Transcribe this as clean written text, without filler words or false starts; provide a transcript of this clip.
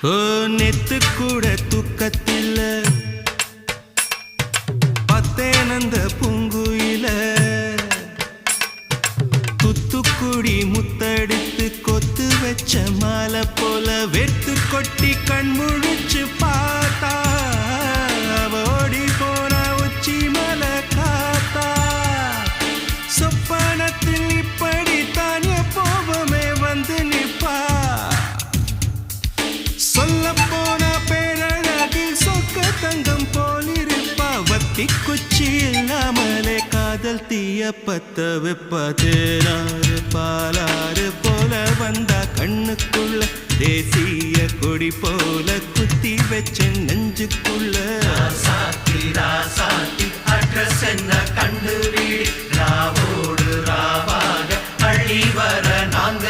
ஓ நெத்து கூட தூக்கத்தில்ல பத்தேனந்த பூங்குயில துத்துக்குடி முத்தடித்து கொத்து வச்ச மாலை போல வெத்து கொட்டி கண் முழிச்சு பார்த்தா ஓடி போன உச்சி மலை காத்தா சொப்பனத்தில் இப்படி தானே போவமே வந்து நிப்பா சொல்ல போன பேரழகில் சொக்க தங்கம் போலிருப்பா வத்தி குச்சி இல்லாமலே காதல் தீய பத்த வெப்ப தேனாறு பாலாறு போல வந்தா கண்ணுக்குள்ள தேசிய கொடி போல குத்தி வச்ச நெஞ்சுக்குள்ள ராசாத்தி ராசாத்தி அட்ரஸ் என்ன கண்டு வீடு ராவோடு ராவாக அள்ளி வர நாங்க